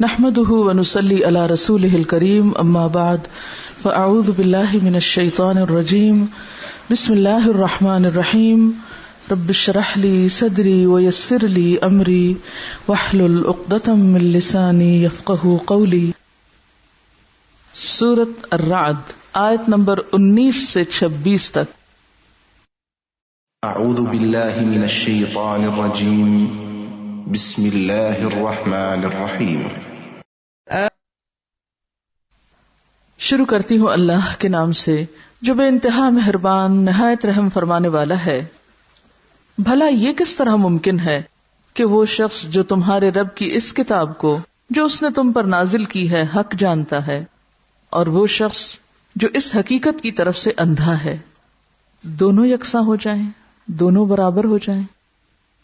نحمده ونصلي على رسوله الكريم اما بعد فاعوذ بالله من الشيطان الرجيم بسم الله الرحمن الرحيم رب اشرح لي صدري ويسر لي امري واحلل عقدة من لساني يفقهوا قولي. سورۃ الرعد آیت نمبر 19 سے 26 تک. اعوذ باللہ من الشیطان الرجیم بسم اللہ الرحمن الرحیم. شروع کرتی ہوں اللہ کے نام سے جو بے انتہا مہربان نہایت رحم فرمانے والا ہے. بھلا یہ کس طرح ممکن ہے کہ وہ شخص جو تمہارے رب کی اس کتاب کو جو اس نے تم پر نازل کی ہے حق جانتا ہے اور وہ شخص جو اس حقیقت کی طرف سے اندھا ہے دونوں یکساں ہو جائیں، دونوں برابر ہو جائیں.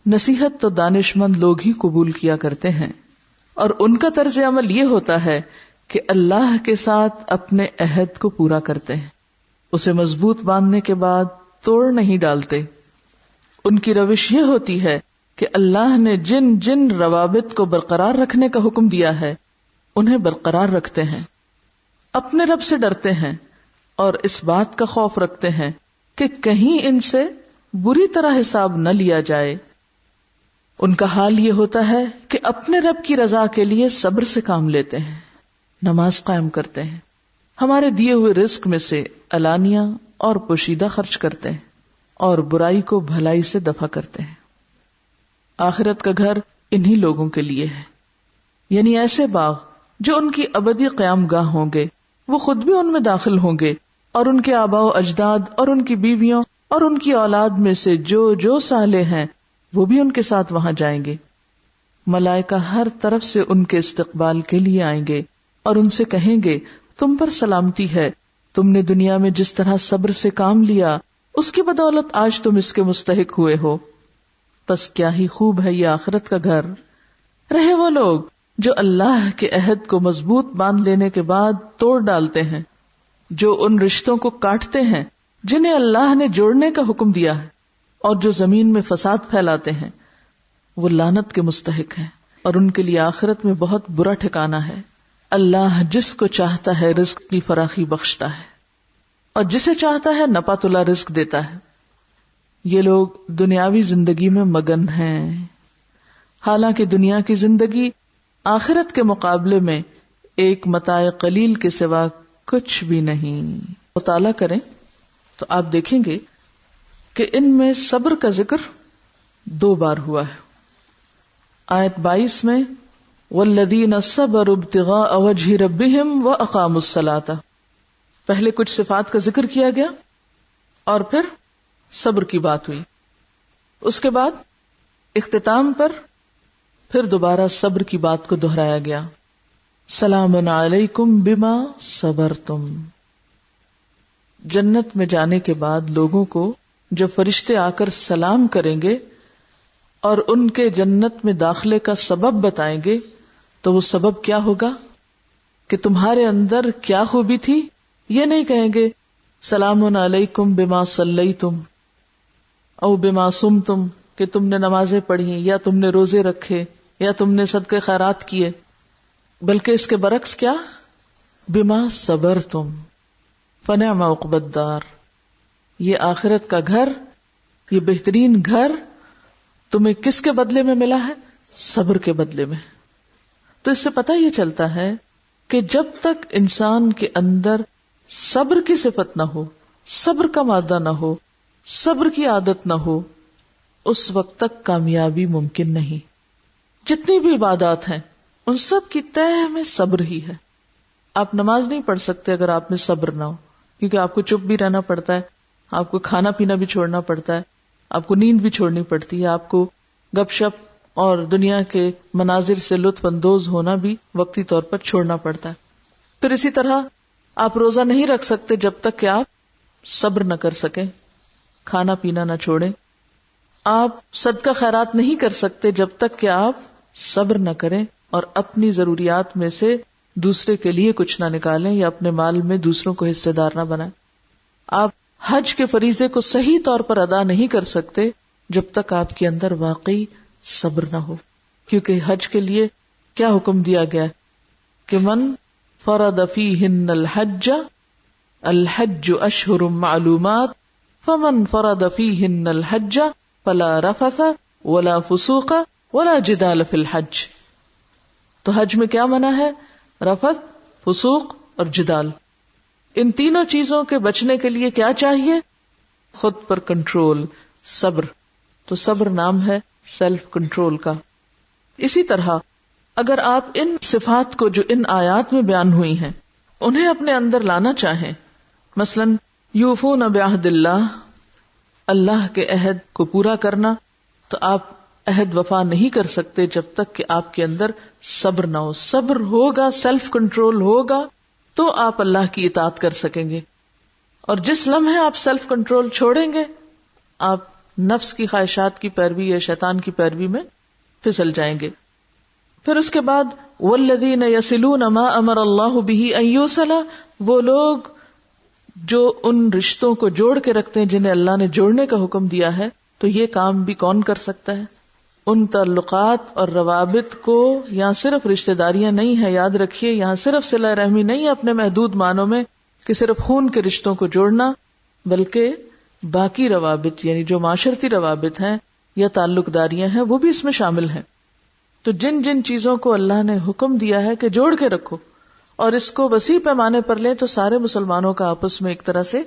نصیحت تو دانش مند لوگ ہی قبول کیا کرتے ہیں اور ان کا طرز عمل یہ ہوتا ہے کہ اللہ کے ساتھ اپنے عہد کو پورا کرتے ہیں، اسے مضبوط باندھنے کے بعد توڑ نہیں ڈالتے. ان کی روش یہ ہوتی ہے کہ اللہ نے جن جن روابط کو برقرار رکھنے کا حکم دیا ہے انہیں برقرار رکھتے ہیں، اپنے رب سے ڈرتے ہیں اور اس بات کا خوف رکھتے ہیں کہ کہیں ان سے بری طرح حساب نہ لیا جائے. ان کا حال یہ ہوتا ہے کہ اپنے رب کی رضا کے لیے صبر سے کام لیتے ہیں، نماز قائم کرتے ہیں، ہمارے دیے ہوئے رزق میں سے علانیہ اور پوشیدہ خرچ کرتے ہیں اور برائی کو بھلائی سے دفع کرتے ہیں. آخرت کا گھر انہی لوگوں کے لیے ہے، یعنی ایسے باغ جو ان کی ابدی قیام گاہ ہوں گے. وہ خود بھی ان میں داخل ہوں گے اور ان کے آباء و اجداد اور ان کی بیویوں اور ان کی اولاد میں سے جو صالح ہیں وہ بھی ان کے ساتھ وہاں جائیں گے. ملائکہ ہر طرف سے ان کے استقبال کے لیے آئیں گے اور ان سے کہیں گے تم پر سلامتی ہے، تم نے دنیا میں جس طرح صبر سے کام لیا اس کی بدولت آج تم اس کے مستحق ہوئے ہو. بس کیا ہی خوب ہے یہ آخرت کا گھر. رہے وہ لوگ جو اللہ کے عہد کو مضبوط باندھ لینے کے بعد توڑ ڈالتے ہیں، جو ان رشتوں کو کاٹتے ہیں جنہیں اللہ نے جوڑنے کا حکم دیا ہے اور جو زمین میں فساد پھیلاتے ہیں، وہ لعنت کے مستحق ہیں اور ان کے لیے آخرت میں بہت برا ٹھکانہ ہے. اللہ جس کو چاہتا ہے رزق کی فراخی بخشتا ہے اور جسے چاہتا ہے نپا تلا رزق دیتا ہے. یہ لوگ دنیاوی زندگی میں مگن ہیں، حالانکہ دنیا کی زندگی آخرت کے مقابلے میں ایک متاع قلیل کے سوا کچھ بھی نہیں. مطالعہ کریں تو آپ دیکھیں گے کہ ان میں صبر کا ذکر 2 بار ہوا ہے. آیت 22 میں وَالَّذِينَ صَبَرُوا ابْتِغَاءَ وَجْهِ رَبِّهِمْ وَأَقَامُوا الصَّلَاةَ، پہلے کچھ صفات کا ذکر کیا گیا اور پھر صبر کی بات ہوئی. اس کے بعد اختتام پر پھر دوبارہ صبر کی بات کو دہرایا گیا. سلام علیکم بما صبرتم. جنت میں جانے کے بعد لوگوں کو جب فرشتے آ کر سلام کریں گے اور ان کے جنت میں داخلے کا سبب بتائیں گے تو وہ سبب کیا ہوگا کہ تمہارے اندر کیا خوبی تھی. یہ نہیں کہیں گے سلام علیکم بما صلیتم او بما صمتم کہ تم نے نمازیں پڑھی یا تم نے روزے رکھے یا تم نے صدقے خیرات کیے، بلکہ اس کے برعکس کیا بما صبرتم فنعم عقبی الدار. یہ آخرت کا گھر، یہ بہترین گھر تمہیں کس کے بدلے میں ملا ہے؟ صبر کے بدلے میں. تو اس سے پتہ یہ چلتا ہے کہ جب تک انسان کے اندر صبر کی صفت نہ ہو، صبر کا مادہ نہ ہو، صبر کی عادت نہ ہو، اس وقت تک کامیابی ممکن نہیں. جتنی بھی عبادات ہیں ان سب کی تہ میں صبر ہی ہے. آپ نماز نہیں پڑھ سکتے اگر آپ میں صبر نہ ہو، کیونکہ آپ کو چپ بھی رہنا پڑتا ہے، آپ کو کھانا پینا بھی چھوڑنا پڑتا ہے، آپ کو نیند بھی چھوڑنی پڑتی ہے، آپ کو گپ شپ اور دنیا کے مناظر سے لطف اندوز ہونا بھی وقتی طور پر چھوڑنا پڑتا ہے. پھر اسی طرح آپ روزہ نہیں رکھ سکتے جب تک کہ آپ صبر نہ کر سکیں، کھانا پینا نہ چھوڑیں. آپ صدقہ خیرات نہیں کر سکتے جب تک کہ آپ صبر نہ کریں اور اپنی ضروریات میں سے دوسرے کے لیے کچھ نہ نکالیں یا اپنے مال میں دوسروں کو حصے دار نہ بنائیں. آپ حج کے فریضے کو صحیح طور پر ادا نہیں کر سکتے جب تک آپ کے اندر واقعی صبر نہ ہو، کیونکہ حج کے لیے کیا حکم دیا گیا ہے کہ من فرض فیہن الحج الحج اشہر معلومات فمن فرض فیہن الحج فلا رفث ولا فسوق ولا جدال فی الحج. تو حج میں کیا منع ہے؟ رفث، فسوق اور جدال. ان تینوں چیزوں کے بچنے کے لیے کیا چاہیے؟ خود پر کنٹرول، صبر. تو صبر نام ہے سیلف کنٹرول کا. اسی طرح اگر آپ ان صفات کو جو ان آیات میں بیان ہوئی ہیں انہیں اپنے اندر لانا چاہیں، مثلا یوفون بعہد اللہ، اللہ کے عہد کو پورا کرنا، تو آپ عہد وفا نہیں کر سکتے جب تک کہ آپ کے اندر صبر نہ ہو. صبر ہوگا، سیلف کنٹرول ہوگا تو آپ اللہ کی اطاعت کر سکیں گے. اور جس لمحے آپ سیلف کنٹرول چھوڑیں گے آپ نفس کی خواہشات کی پیروی یا شیطان کی پیروی میں پھسل جائیں گے. پھر اس کے بعد والذین یصلون ما امر اللہ بہ ان یوصل، وہ لوگ جو ان رشتوں کو جوڑ کے رکھتے ہیں جنہیں اللہ نے جوڑنے کا حکم دیا ہے. تو یہ کام بھی کون کر سکتا ہے؟ ان تعلقات اور روابط کو، یہاں صرف رشتہ داریاں نہیں ہیں، یاد رکھیے یہاں صرف صلہ رحمی نہیں ہے اپنے محدود معنوں میں کہ صرف خون کے رشتوں کو جوڑنا، بلکہ باقی روابط یعنی جو معاشرتی روابط ہیں یا تعلق داریاں ہیں وہ بھی اس میں شامل ہیں. تو جن جن چیزوں کو اللہ نے حکم دیا ہے کہ جوڑ کے رکھو اور اس کو وسیع پیمانے پر لیں، تو سارے مسلمانوں کا آپس میں ایک طرح سے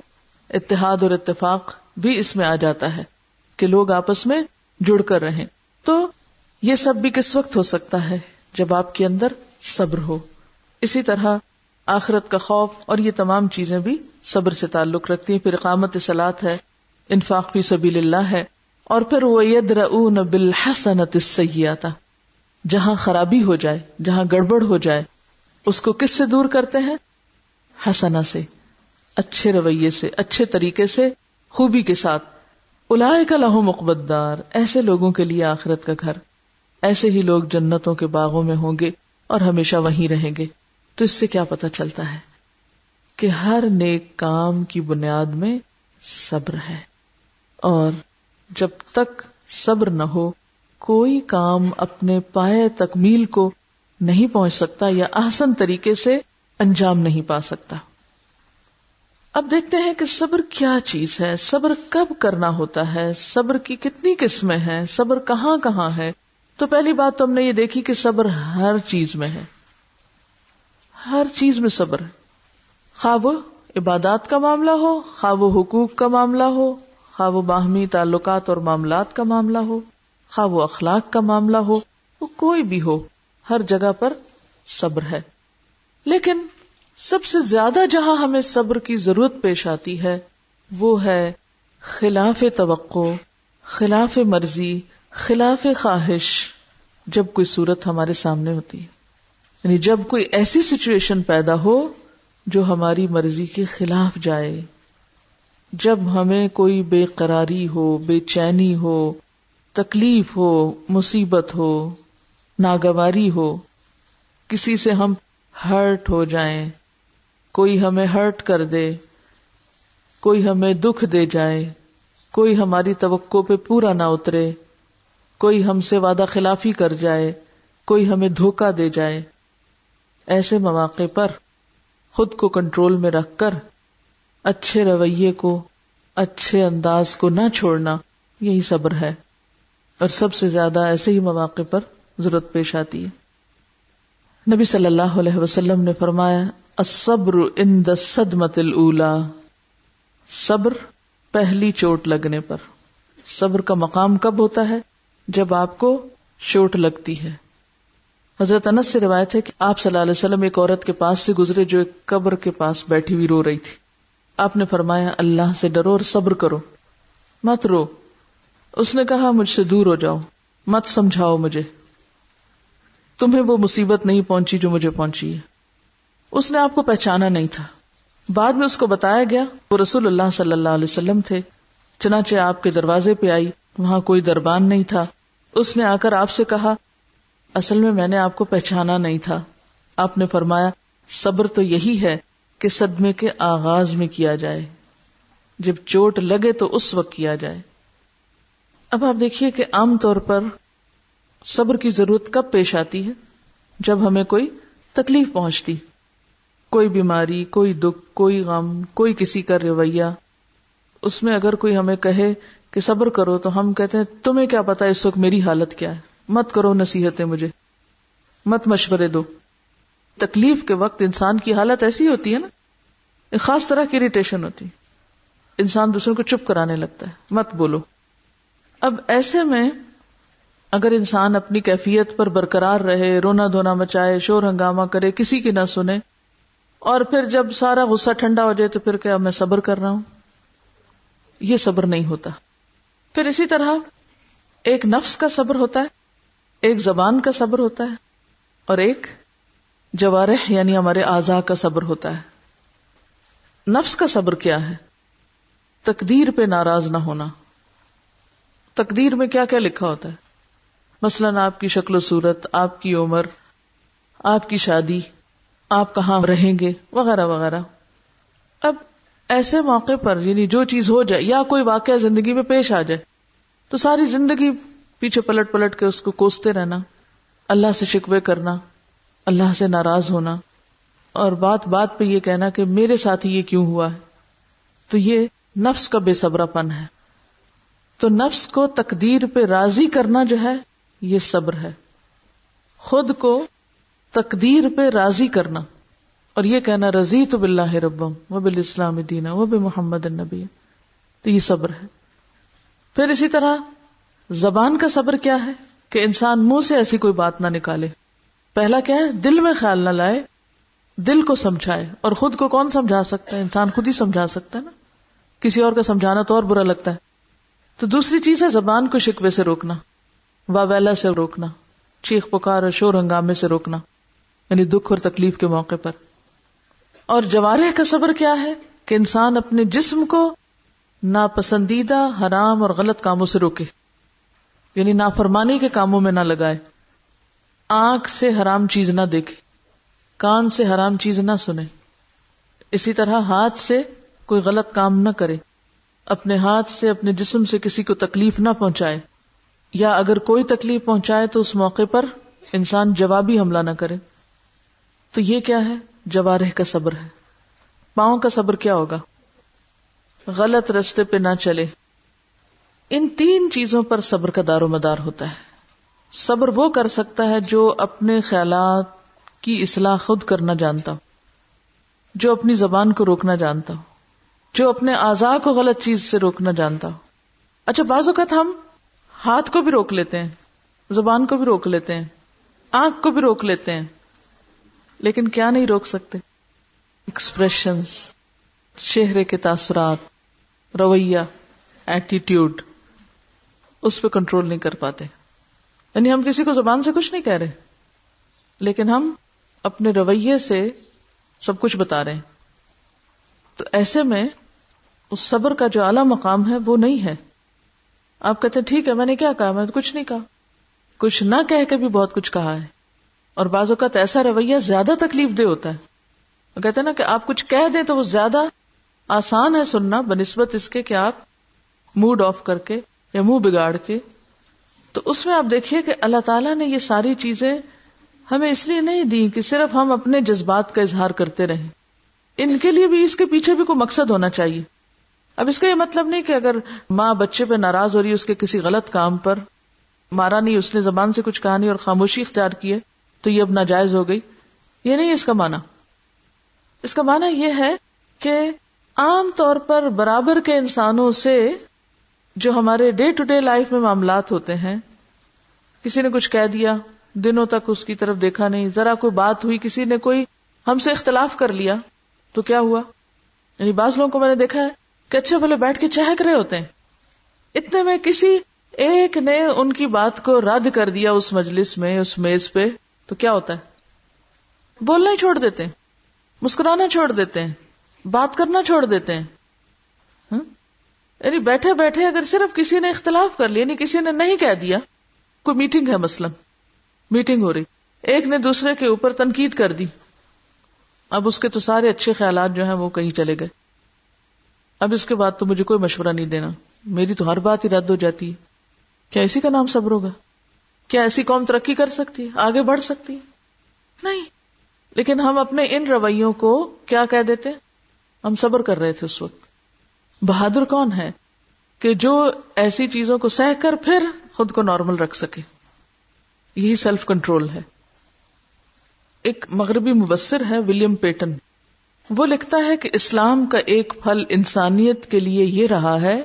اتحاد اور اتفاق بھی اس میں آ جاتا ہے کہ لوگ آپس میں جڑ کر رہیں. تو یہ سب بھی کس وقت ہو سکتا ہے؟ جب آپ کے اندر صبر ہو. اسی طرح آخرت کا خوف اور یہ تمام چیزیں بھی صبر سے تعلق رکھتی ہیں. پھر اقامت صلاۃ ہے، انفاق فی سبیل اللہ ہے، اور پھر وَيَدْرَؤُونَ بِالْحَسَنَةِ السَّيِّئَةَ، جہاں خرابی ہو جائے، جہاں گڑبڑ ہو جائے اس کو کس سے دور کرتے ہیں؟ حسنہ سے، اچھے رویے سے، اچھے طریقے سے، خوبی کے ساتھ. اولئک لہم عقبی الدار، ایسے لوگوں کے لیے آخرت کا گھر، ایسے ہی لوگ جنتوں کے باغوں میں ہوں گے اور ہمیشہ وہیں رہیں گے. تو اس سے کیا پتہ چلتا ہے کہ ہر نیک کام کی بنیاد میں صبر ہے، اور جب تک صبر نہ ہو کوئی کام اپنے پائے تکمیل کو نہیں پہنچ سکتا یا احسن طریقے سے انجام نہیں پا سکتا. اب دیکھتے ہیں کہ صبر کیا چیز ہے، صبر کب کرنا ہوتا ہے، صبر کی کتنی قسمیں ہیں، صبر کہاں کہاں ہے. تو پہلی بات تو ہم نے یہ دیکھی کہ صبر ہر چیز میں ہے، ہر چیز میں صبر ہے. خواہ وہ عبادات کا معاملہ ہو، خواہ وہ حقوق کا معاملہ ہو، خواہ وہ باہمی تعلقات اور معاملات کا معاملہ ہو، خواہ وہ اخلاق کا معاملہ ہو، وہ کوئی بھی ہو، ہر جگہ پر صبر ہے. لیکن سب سے زیادہ جہاں ہمیں صبر کی ضرورت پیش آتی ہے وہ ہے خلاف توقع، خلاف مرضی، خلاف خواہش. جب کوئی صورت ہمارے سامنے ہوتی ہے، یعنی جب کوئی ایسی سچویشن پیدا ہو جو ہماری مرضی کے خلاف جائے، جب ہمیں کوئی بے قراری ہو، بے چینی ہو، تکلیف ہو، مصیبت ہو، ناگواری ہو، کسی سے ہم ہرٹ ہو جائیں، کوئی ہمیں ہرٹ کر دے، کوئی ہمیں دکھ دے جائے، کوئی ہماری توقع پہ پورا نہ اترے، کوئی ہم سے وعدہ خلافی کر جائے، کوئی ہمیں دھوکہ دے جائے. ایسے مواقع پر خود کو کنٹرول میں رکھ کر اچھے رویے کو، اچھے انداز کو نہ چھوڑنا، یہی صبر ہے. اور سب سے زیادہ ایسے ہی مواقع پر ضرورت پیش آتی ہے. نبی صلی اللہ علیہ وسلم نے فرمایا الصبر عند الصدمۃ الاولی، صبر پہلی چوٹ لگنے پر. صبر کا مقام کب ہوتا ہے؟ جب آپ کو چوٹ لگتی ہے. حضرت انس سے روایت ہے کہ آپ صلی اللہ علیہ وسلم ایک عورت کے پاس سے گزرے جو ایک قبر کے پاس بیٹھی ہوئی رو رہی تھی. آپ نے فرمایا اللہ سے ڈرو اور صبر کرو، مت رو. اس نے کہا مجھ سے دور ہو جاؤ، مت سمجھاؤ مجھے، تمہیں وہ مصیبت نہیں پہنچی جو مجھے پہنچی ہے. اس نے آپ کو پہچانا نہیں تھا. بعد میں اس کو بتایا گیا وہ رسول اللہ صلی اللہ علیہ وسلم تھے. چنانچہ آپ کے دروازے پہ آئی، وہاں کوئی دربان نہیں تھا. اس نے آ کر آپ سے کہا اصل میں نے آپ کو پہچانا نہیں تھا. آپ نے فرمایا صبر تو یہی ہے کہ صدمے کے آغاز میں کیا جائے، جب چوٹ لگے تو اس وقت کیا جائے. اب آپ دیکھیے کہ عام طور پر صبر کی ضرورت کب پیش آتی ہے؟ جب ہمیں کوئی تکلیف پہنچتی، کوئی بیماری، کوئی دکھ، کوئی غم، کوئی کسی کا رویہ، اس میں اگر کوئی ہمیں کہے کہ صبر کرو تو ہم کہتے ہیں تمہیں کیا پتا اس وقت میری حالت کیا ہے، مت کرو نصیحتیں، مجھے مت مشورے دو. تکلیف کے وقت انسان کی حالت ایسی ہوتی ہے نا، ایک خاص طرح کی اریٹیشن ہوتی ہے، انسان دوسروں کو چپ کرانے لگتا ہے، مت بولو. اب ایسے میں اگر انسان اپنی کیفیت پر برقرار رہے، رونا دھونا مچائے، شور ہنگامہ کرے، کسی کی نہ سنے، اور پھر جب سارا غصہ ٹھنڈا ہو جائے تو پھر کیا میں صبر کر رہا ہوں، یہ صبر نہیں ہوتا. پھر اسی طرح ایک نفس کا صبر ہوتا ہے، ایک زبان کا صبر ہوتا ہے، اور ایک جوارح یعنی ہمارے اعضاء کا صبر ہوتا ہے. نفس کا صبر کیا ہے؟ تقدیر پہ ناراض نہ ہونا. تقدیر میں کیا کیا لکھا ہوتا ہے؟ مثلاً آپ کی شکل و صورت، آپ کی عمر، آپ کی شادی، آپ کہاں رہیں گے، وغیرہ وغیرہ. اب ایسے موقع پر یعنی جو چیز ہو جائے یا کوئی واقعہ زندگی میں پیش آ جائے تو ساری زندگی پیچھے پلٹ پلٹ کے اس کو کوستے رہنا، اللہ سے شکوے کرنا، اللہ سے ناراض ہونا، اور بات بات پہ یہ کہنا کہ میرے ساتھ یہ کیوں ہوا ہے، تو یہ نفس کا بے صبرا پن ہے. تو نفس کو تقدیر پہ راضی کرنا جو ہے یہ صبر ہے. خود کو تقدیر پہ راضی کرنا اور یہ کہنا رضیت باللہ ربا وبالاسلام دینا وبمحمد النبی، تو یہ صبر ہے. پھر اسی طرح زبان کا صبر کیا ہے کہ انسان منہ سے ایسی کوئی بات نہ نکالے. پہلا کیا ہے؟ دل میں خیال نہ لائے، دل کو سمجھائے. اور خود کو کون سمجھا سکتا ہے؟ انسان خود ہی سمجھا سکتا ہے نا، کسی اور کا سمجھانا تو اور برا لگتا ہے. تو دوسری چیز ہے زبان کو شکوے سے روکنا، واویلا سے روکنا، چیخ پکار اور شور ہنگامے سے روکنا، یعنی دکھ اور تکلیف کے موقع پر. اور جوارح کا صبر کیا ہے کہ انسان اپنے جسم کو ناپسندیدہ، حرام اور غلط کاموں سے روکے، یعنی نافرمانی کے کاموں میں نہ لگائے. آنکھ سے حرام چیز نہ دیکھے، کان سے حرام چیز نہ سنے. اسی طرح ہاتھ سے کوئی غلط کام نہ کرے، اپنے ہاتھ سے اپنے جسم سے کسی کو تکلیف نہ پہنچائے، یا اگر کوئی تکلیف پہنچائے تو اس موقع پر انسان جوابی حملہ نہ کرے. تو یہ کیا ہے؟ جوارح کا صبر ہے. پاؤں کا صبر کیا ہوگا؟ غلط رستے پہ نہ چلے. ان تین چیزوں پر صبر کا دار و مدار ہوتا ہے. صبر وہ کر سکتا ہے جو اپنے خیالات کی اصلاح خود کرنا جانتا ہو، جو اپنی زبان کو روکنا جانتا ہو، جو اپنے اعضاء کو غلط چیز سے روکنا جانتا ہو. اچھا، بعض اوقات ہم ہاتھ کو بھی روک لیتے ہیں، زبان کو بھی روک لیتے ہیں، آنکھ کو بھی روک لیتے ہیں، لیکن کیا نہیں روک سکتے؟ ایکسپریشنز، چہرے کے تاثرات، رویہ، ایٹیٹیوڈ، اس پہ کنٹرول نہیں کر پاتے. یعنی ہم کسی کو زبان سے کچھ نہیں کہہ رہے، لیکن ہم اپنے رویے سے سب کچھ بتا رہے ہیں. تو ایسے میں اس صبر کا جو اعلیٰ مقام ہے وہ نہیں ہے. آپ کہتے ہیں ٹھیک ہے میں نے کیا کہا، میں نے کچھ نہیں کہا. کچھ نہ کہہ کے بھی بہت کچھ کہا ہے. اور بعض اوقات ایسا رویہ زیادہ تکلیف دہ ہوتا ہے. وہ کہتے ہیں نا کہ آپ کچھ کہہ دیں تو وہ زیادہ آسان ہے سننا بنسبت اس کے کہ آپ موڈ آف کر کے یا منہ بگاڑ کے. تو اس میں آپ دیکھیے کہ اللہ تعالیٰ نے یہ ساری چیزیں ہمیں اس لیے نہیں دی کہ صرف ہم اپنے جذبات کا اظہار کرتے رہیں. ان کے لیے بھی اس کے پیچھے بھی کوئی مقصد ہونا چاہیے. اب اس کا یہ مطلب نہیں کہ اگر ماں بچے پہ ناراض ہو رہی ہے اس کے کسی غلط کام پر، مارا نہیں، اس نے زبان سے کچھ کہا نہیں اور خاموشی اختیار کی ہے تو یہ اب ناجائز ہو گئی. یہ نہیں اس کا معنی. اس کا معنی یہ ہے کہ عام طور پر برابر کے انسانوں سے جو ہمارے ڈے ٹو ڈے لائف میں معاملات ہوتے ہیں، کسی نے کچھ کہہ دیا، دنوں تک اس کی طرف دیکھا نہیں، ذرا کوئی بات ہوئی، کسی نے کوئی ہم سے اختلاف کر لیا تو کیا ہوا؟ یعنی بعض لوگوں کو میں نے دیکھا ہے کہ اچھے بھلے بیٹھ کے چہک رہے ہوتے ہیں، اتنے میں کسی ایک نے ان کی بات کو رد کر دیا اس مجلس میں، اس میز پہ، تو کیا ہوتا ہے؟ بولنا ہی چھوڑ دیتے ہیں، مسکرانا چھوڑ دیتے ہیں، بات کرنا چھوڑ دیتے ہیں. یعنی بیٹھے بیٹھے اگر صرف کسی نے اختلاف کر لیا، یعنی کسی نے نہیں کہہ دیا، کوئی میٹنگ ہے مثلا، میٹنگ ہو رہی، ایک نے دوسرے کے اوپر تنقید کر دی، اب اس کے تو سارے اچھے خیالات جو ہیں وہ کہیں چلے گئے. اب اس کے بعد تو مجھے کوئی مشورہ نہیں دینا، میری تو ہر بات ہی رد ہو جاتی ہے. کیا اسی کا نام صبر ہوگا؟ کیا ایسی قوم ترقی کر سکتی ہے، آگے بڑھ سکتی ہے؟ نہیں. لیکن ہم اپنے ان رویوں کو کیا کہہ دیتے؟ ہم صبر کر رہے تھے اس وقت. بہادر کون ہے کہ جو ایسی چیزوں کو سہ کر پھر خود کو نارمل رکھ سکے. یہی سیلف کنٹرول ہے. ایک مغربی مبصر ہے ولیم پیٹن، وہ لکھتا ہے کہ اسلام کا ایک پھل انسانیت کے لیے یہ رہا ہے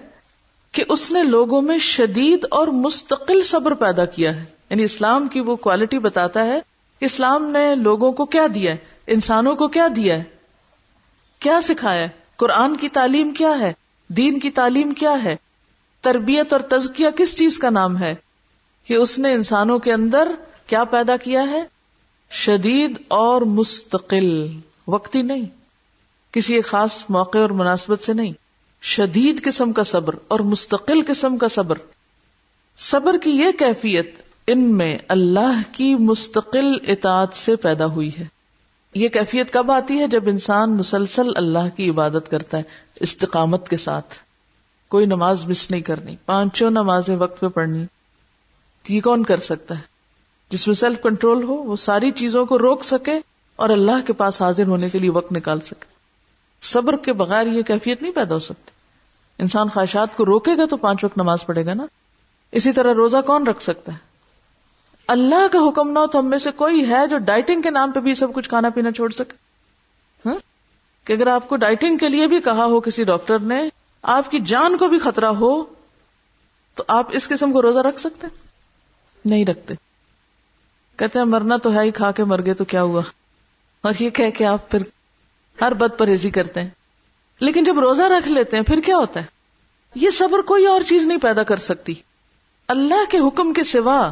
کہ اس نے لوگوں میں شدید اور مستقل صبر پیدا کیا ہے. یعنی اسلام کی وہ کوالٹی بتاتا ہے کہ اسلام نے لوگوں کو کیا دیا ہے، انسانوں کو کیا دیا ہے، کیا سکھایا ہے. قرآن کی تعلیم کیا ہے، دین کی تعلیم کیا ہے، تربیت اور تزکیہ کس چیز کا نام ہے، کہ اس نے انسانوں کے اندر کیا پیدا کیا ہے، شدید اور مستقل، وقتی نہیں، کسی ایک خاص موقع اور مناسبت سے نہیں، شدید قسم کا صبر اور مستقل قسم کا صبر. صبر کی یہ کیفیت ان میں اللہ کی مستقل اطاعت سے پیدا ہوئی ہے. یہ کیفیت کب آتی ہے؟ جب انسان مسلسل اللہ کی عبادت کرتا ہے استقامت کے ساتھ. کوئی نماز مس نہیں کرنی، 5 نمازیں وقت پہ پڑھنی. یہ کون کر سکتا ہے؟ جس میں سیلف کنٹرول ہو، وہ ساری چیزوں کو روک سکے اور اللہ کے پاس حاضر ہونے کے لیے وقت نکال سکے. صبر کے بغیر یہ کیفیت نہیں پیدا ہو سکتی. انسان خواہشات کو روکے گا تو 5 وقت نماز پڑھے گا نا. اسی طرح روزہ کون رکھ سکتا ہے؟ اللہ کا حکم نہ ہو تو ہم میں سے کوئی ہے جو ڈائٹنگ کے نام پہ بھی سب کچھ کھانا پینا چھوڑ سکے؟ ہاں؟ کہ اگر آپ کو ڈائٹنگ کے لیے بھی کہا ہو کسی ڈاکٹر نے، آپ کی جان کو بھی خطرہ ہو، تو آپ اس قسم کو روزہ رکھ سکتے؟ نہیں رکھتے. کہتے ہیں مرنا تو ہے ہی، کھا کے مر گئے تو کیا ہوا، اور یہ کہہ کے آپ پھر ہر بد پرہیزی کرتے ہیں. لیکن جب روزہ رکھ لیتے ہیں پھر کیا ہوتا ہے؟ یہ صبر کوئی اور چیز نہیں پیدا کر سکتی. اللہ کے حکم کے سوا،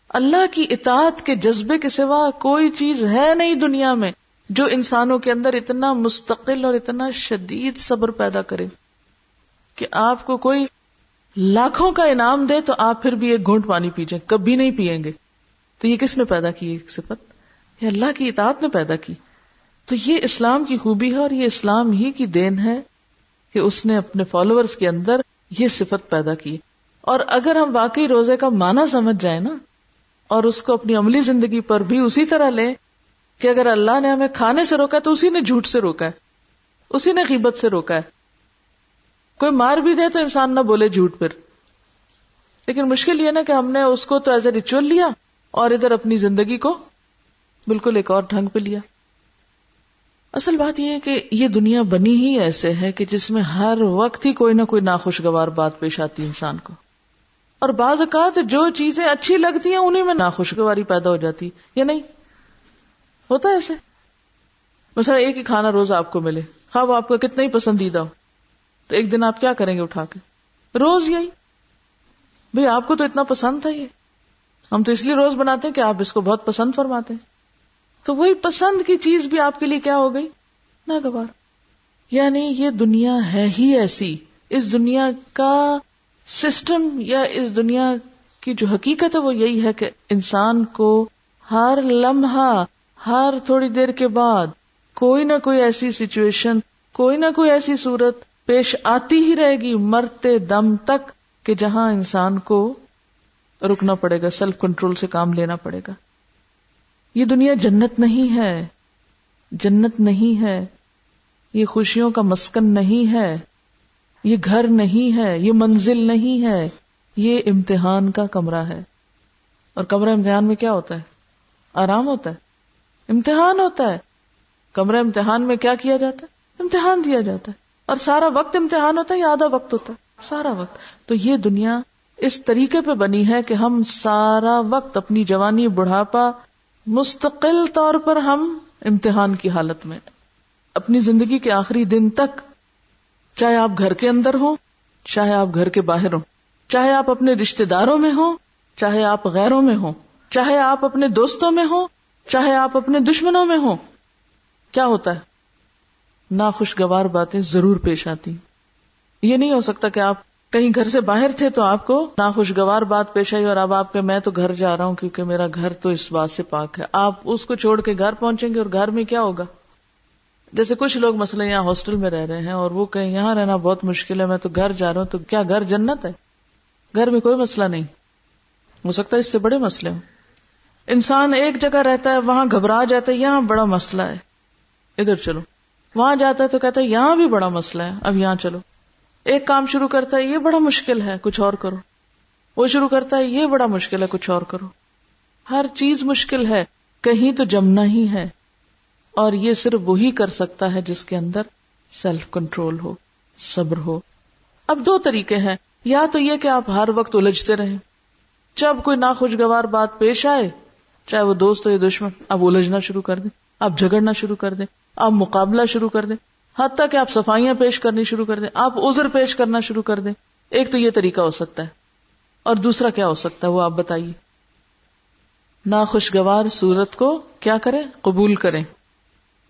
اللہ کی اطاعت کے جذبے کے سوا کوئی چیز ہے نہیں دنیا میں جو انسانوں کے اندر اتنا مستقل اور اتنا شدید صبر پیدا کرے کہ آپ کو کوئی لاکھوں کا انعام دے تو آپ پھر بھی ایک گھونٹ پانی پی جائیں، کبھی نہیں پیئیں گے. تو یہ کس نے پیدا کی ایک صفت؟ یہ اللہ کی اطاعت نے پیدا کی. تو یہ اسلام کی خوبی ہے اور یہ اسلام ہی کی دین ہے کہ اس نے اپنے فالوورز کے اندر یہ صفت پیدا کی. اور اگر ہم واقعی روزے کا معنی سمجھ جائیں نا، اور اس کو اپنی عملی زندگی پر بھی اسی طرح لیں کہ اگر اللہ نے ہمیں کھانے سے روکا تو اسی نے جھوٹ سے روکا ہے، اسی نے غیبت سے روکا ہے. کوئی مار بھی دے تو انسان نہ بولے جھوٹ پر. لیکن مشکل یہ نا کہ ہم نے اس کو تو ایز اے ریچول لیا اور ادھر اپنی زندگی کو بالکل ایک اور ڈھنگ پہ لیا. اصل بات یہ ہے کہ یہ دنیا بنی ہی ایسے ہے کہ جس میں ہر وقت ہی کوئی نہ کوئی ناخوشگوار بات پیش آتی ہے انسان کو، اور بعض اوقات جو چیزیں اچھی لگتی ہیں انہیں میں ناخوشگواری پیدا ہو جاتی، یا نہیں ہوتا ہے ایسے؟ مثلا ایک ہی کھانا روز آپ کو ملے، خواہ وہ آپ کا کتنا ہی پسندیدہ ہو، تو ایک دن آپ کیا کریں گے اٹھا کے؟ روز یہی. بھئی آپ کو تو اتنا پسند تھا، یہ ہم تو اس لیے روز بناتے ہیں کہ آپ اس کو بہت پسند فرماتے ہیں. تو وہی پسند کی چیز بھی آپ کے لیے کیا ہو گئی؟ ناگوار. یعنی یہ دنیا ہے ہی ایسی. اس دنیا کا سسٹم یا اس دنیا کی جو حقیقت ہے وہ یہی ہے کہ انسان کو ہر لمحہ، ہر تھوڑی دیر کے بعد کوئی نہ کوئی ایسی سچویشن، کوئی نہ کوئی ایسی صورت پیش آتی ہی رہے گی مرتے دم تک کہ جہاں انسان کو رکنا پڑے گا، سیلف کنٹرول سے کام لینا پڑے گا. یہ دنیا جنت نہیں ہے، جنت نہیں ہے، یہ خوشیوں کا مسکن نہیں ہے، یہ گھر نہیں ہے، یہ منزل نہیں ہے، یہ امتحان کا کمرہ ہے. اور کمرہ امتحان میں کیا ہوتا ہے؟ آرام ہوتا ہے، امتحان ہوتا ہے. کمرہ امتحان میں کیا کیا جاتا ہے؟ امتحان دیا جاتا ہے. اور سارا وقت امتحان ہوتا ہے یا آدھا وقت ہوتا ہے؟ سارا وقت. تو یہ دنیا اس طریقے پہ بنی ہے کہ ہم سارا وقت، اپنی جوانی، بڑھاپا، مستقل طور پر ہم امتحان کی حالت میں، اپنی زندگی کے آخری دن تک، چاہے آپ گھر کے اندر ہوں، چاہے آپ گھر کے باہر ہوں، چاہے آپ اپنے رشتہ داروں میں ہوں، چاہے آپ غیروں میں ہوں، چاہے آپ اپنے دوستوں میں ہوں، چاہے آپ اپنے دشمنوں میں ہوں. کیا ہوتا ہے؟ ناخوشگوار باتیں ضرور پیش آتی. یہ نہیں ہو سکتا کہ آپ کہیں گھر سے باہر تھے تو آپ کو ناخوشگوار بات پیش آئی اور اب آپ کے میں تو گھر جا رہا ہوں کیونکہ میرا گھر تو اس بات سے پاک ہے. آپ اس کو چھوڑ کے گھر پہنچیں گے اور گھر میں کیا ہوگا؟ جیسے کچھ لوگ مثلا یہاں ہاسٹل میں رہ رہے ہیں اور وہ کہیں یہاں رہنا بہت مشکل ہے، میں تو گھر جا رہا ہوں. تو کیا گھر جنت ہے؟ گھر میں کوئی مسئلہ نہیں، ہو سکتا ہے اس سے بڑے مسئلے ہوں. انسان ایک جگہ رہتا ہے، وہاں گھبرا جاتا ہے، یہاں بڑا مسئلہ ہے ادھر چلو، وہاں جاتا ہے تو کہتا ہے یہاں بھی بڑا مسئلہ ہے اب یہاں چلو، ایک کام شروع کرتا ہے یہ بڑا مشکل ہے کچھ اور کرو، وہ شروع کرتا ہے یہ بڑا مشکل ہے کچھ اور کرو، ہر چیز مشکل ہے، کہیں تو جمنا ہی ہے، اور یہ صرف وہی کر سکتا ہے جس کے اندر سیلف کنٹرول ہو، صبر ہو۔ اب دو طریقے ہیں، یا تو یہ کہ آپ ہر وقت الجھتے رہیں، جب کوئی ناخوشگوار بات پیش آئے، چاہے وہ دوست ہو یا دشمن، آپ الجھنا شروع کر دیں، آپ جھگڑنا شروع کر دیں، آپ مقابلہ شروع کر دیں، حتیٰ کہ آپ صفائیاں پیش کرنی شروع کر دیں، آپ عذر پیش کرنا شروع کر دیں۔ ایک تو یہ طریقہ ہو سکتا ہے، اور دوسرا کیا ہو سکتا ہے وہ آپ بتائیے؟ ناخوشگوار صورت کو کیا کریں؟ قبول کریں